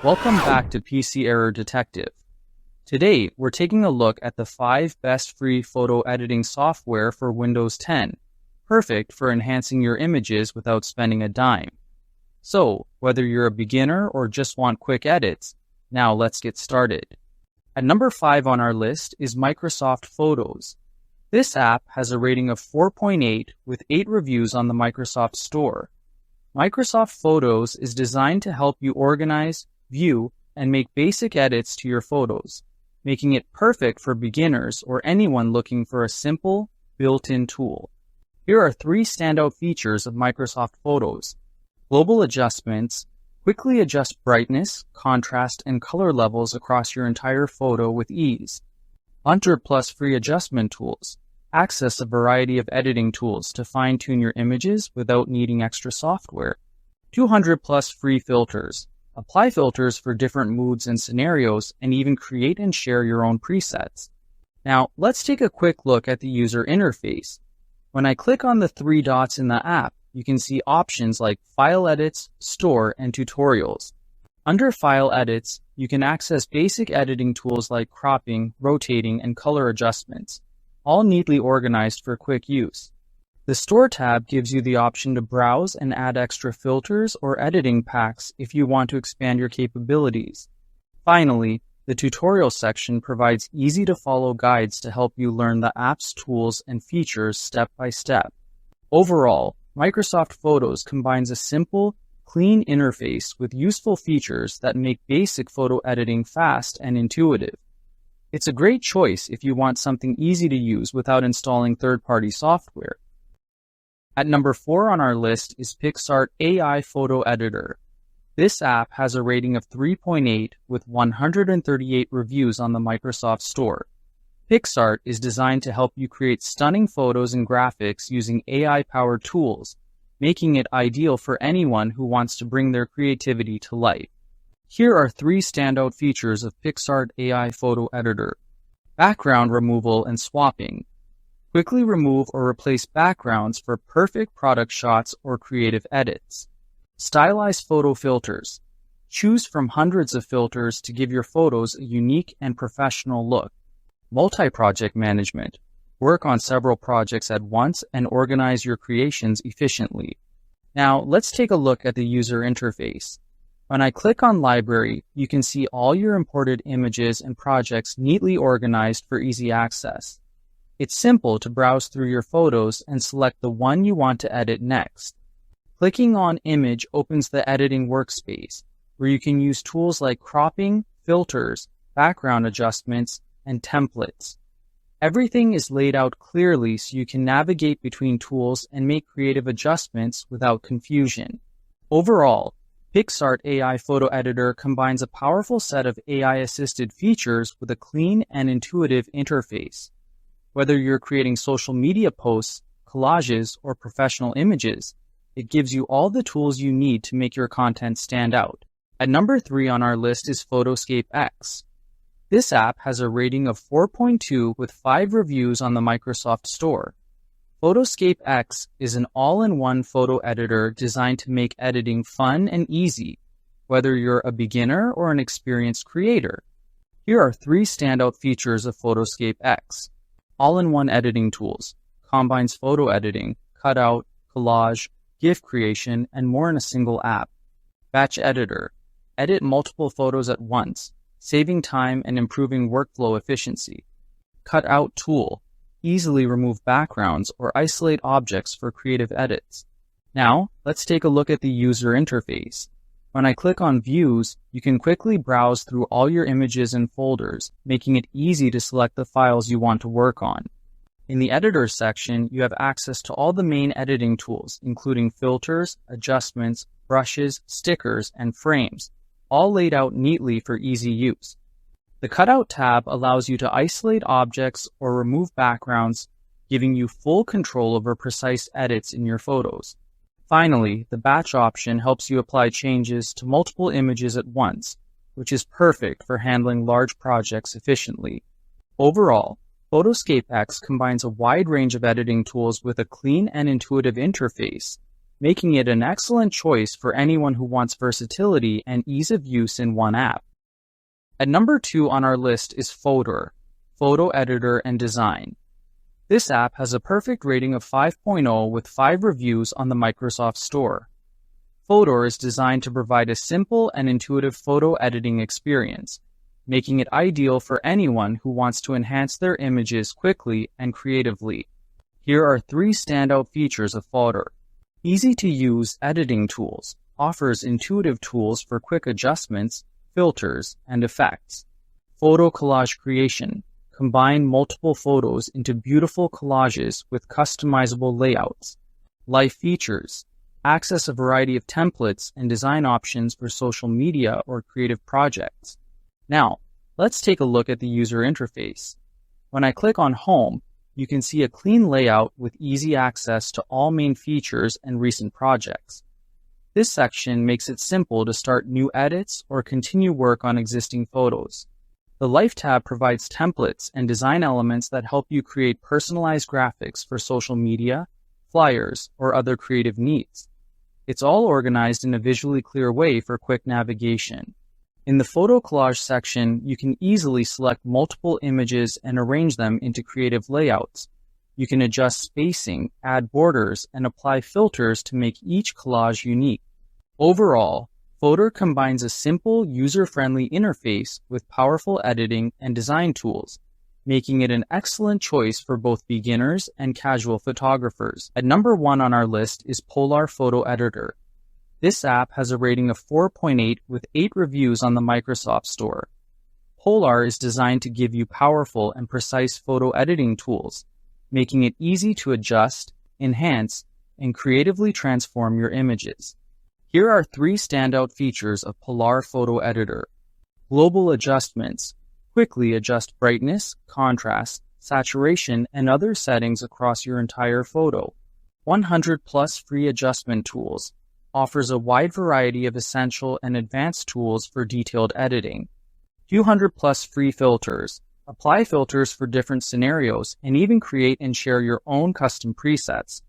Welcome back to PC Error Detective. Today, we're taking a look at the 5 best free photo editing software for Windows 10, perfect for enhancing your images without spending a dime. So, whether you're a beginner or just want quick edits, now let's get started. At number 5 on our list is Microsoft Photos. This app has a rating of 4.8 with 8 reviews on the Microsoft Store. Microsoft Photos is designed to help you organize, view, and make basic edits to your photos, making it perfect for beginners or anyone looking for a simple, built-in tool. Here are 3 standout features of Microsoft Photos. Global adjustments. Quickly adjust brightness, contrast, and color levels across your entire photo with ease. 100+ free adjustment tools. Access a variety of editing tools to fine-tune your images without needing extra software. 200+ free filters. Apply filters for different moods and scenarios, and even create and share your own presets. Now, let's take a quick look at the user interface. When I click on the 3 dots in the app, you can see options like File Edits, Store, and Tutorials. Under File Edits, you can access basic editing tools like cropping, rotating, and color adjustments, all neatly organized for quick use. The Store tab gives you the option to browse and add extra filters or editing packs if you want to expand your capabilities. Finally, the Tutorial section provides easy-to-follow guides to help you learn the app's tools and features step by step. Overall, Microsoft Photos combines a simple, clean interface with useful features that make basic photo editing fast and intuitive. It's a great choice if you want something easy to use without installing third-party software. At number 4 on our list is PixArt AI Photo Editor. This app has a rating of 3.8 with 138 reviews on the Microsoft Store. PixArt is designed to help you create stunning photos and graphics using AI-powered tools, making it ideal for anyone who wants to bring their creativity to life. Here are 3 standout features of PixArt AI Photo Editor. Background removal and swapping. Quickly remove or replace backgrounds for perfect product shots or creative edits. Stylized photo filters. Choose from hundreds of filters to give your photos a unique and professional look. Multi-project management. Work on several projects at once and organize your creations efficiently. Now, let's take a look at the user interface. When I click on Library, you can see all your imported images and projects neatly organized for easy access. It's simple to browse through your photos and select the one you want to edit next. Clicking on Image opens the editing workspace, where you can use tools like cropping, filters, background adjustments, and templates. Everything is laid out clearly so you can navigate between tools and make creative adjustments without confusion. Overall, PixArt AI Photo Editor combines a powerful set of AI-assisted features with a clean and intuitive interface. Whether you're creating social media posts, collages, or professional images, it gives you all the tools you need to make your content stand out. At number 3 on our list is Photoscape X. This app has a rating of 4.2 with 5 reviews on the Microsoft Store. Photoscape X is an all-in-one photo editor designed to make editing fun and easy, whether you're a beginner or an experienced creator. Here are 3 standout features of Photoscape X. All-in-one editing tools. Combines photo editing, cutout, collage, GIF creation, and more in a single app. Batch editor. Edit multiple photos at once, saving time and improving workflow efficiency. Cutout tool. Easily remove backgrounds or isolate objects for creative edits. Now, let's take a look at the user interface. When I click on Views, you can quickly browse through all your images and folders, making it easy to select the files you want to work on. In the Editor section, you have access to all the main editing tools, including filters, adjustments, brushes, stickers, and frames, all laid out neatly for easy use. The Cutout tab allows you to isolate objects or remove backgrounds, giving you full control over precise edits in your photos. Finally, the Batch option helps you apply changes to multiple images at once, which is perfect for handling large projects efficiently. Overall, Photoscape X combines a wide range of editing tools with a clean and intuitive interface, making it an excellent choice for anyone who wants versatility and ease of use in one app. At number 2 on our list is Fotor, Photo Editor and Design. This app has a perfect rating of 5.0 with 5 reviews on the Microsoft Store. Fotor is designed to provide a simple and intuitive photo editing experience, making it ideal for anyone who wants to enhance their images quickly and creatively. Here are 3 standout features of Fotor. Easy-to-use editing tools, offers intuitive tools for quick adjustments, filters, and effects. Photo collage creation, combine multiple photos into beautiful collages with customizable layouts. Live features, access a variety of templates and design options for social media or creative projects. Now, let's take a look at the user interface. When I click on Home, you can see a clean layout with easy access to all main features and recent projects. This section makes it simple to start new edits or continue work on existing photos. The Life tab provides templates and design elements that help you create personalized graphics for social media, flyers, or other creative needs. It's all organized in a visually clear way for quick navigation. In the photo collage section, you can easily select multiple images and arrange them into creative layouts. You can adjust spacing, add borders, and apply filters to make each collage unique. Overall, Fotor combines a simple, user-friendly interface with powerful editing and design tools, making it an excellent choice for both beginners and casual photographers. At number 1 on our list is Polarr Photo Editor. This app has a rating of 4.8 with 8 reviews on the Microsoft Store. Polarr is designed to give you powerful and precise photo editing tools, making it easy to adjust, enhance, and creatively transform your images. Here are 3 standout features of Polarr Photo Editor. Global adjustments. Quickly adjust brightness, contrast, saturation, and other settings across your entire photo. 100+ free adjustment tools. Offers a wide variety of essential and advanced tools for detailed editing. 200+ free filters. Apply filters for different scenarios and even create and share your own custom presets.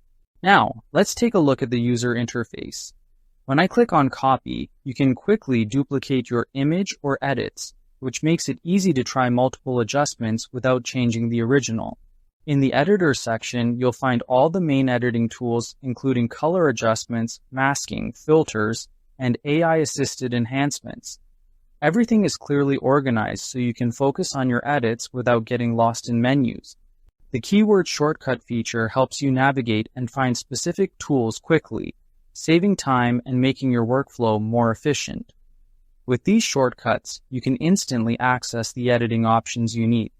Now, let's take a look at the user interface. When I click on Copy, you can quickly duplicate your image or edits, which makes it easy to try multiple adjustments without changing the original. In the Editor section, you'll find all the main editing tools, including color adjustments, masking, filters, and AI-assisted enhancements. Everything is clearly organized so you can focus on your edits without getting lost in menus. The keyword shortcut feature helps you navigate and find specific tools quickly, saving time and making your workflow more efficient. With these shortcuts, you can instantly access the editing options you need.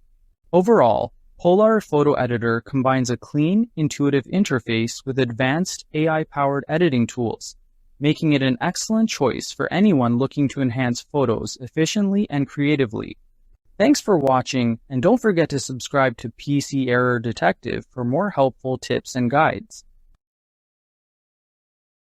Overall, Polarr Photo Editor combines a clean, intuitive interface with advanced AI-powered editing tools, making it an excellent choice for anyone looking to enhance photos efficiently and creatively. Thanks for watching, and don't forget to subscribe to PC Error Detective for more helpful tips and guides.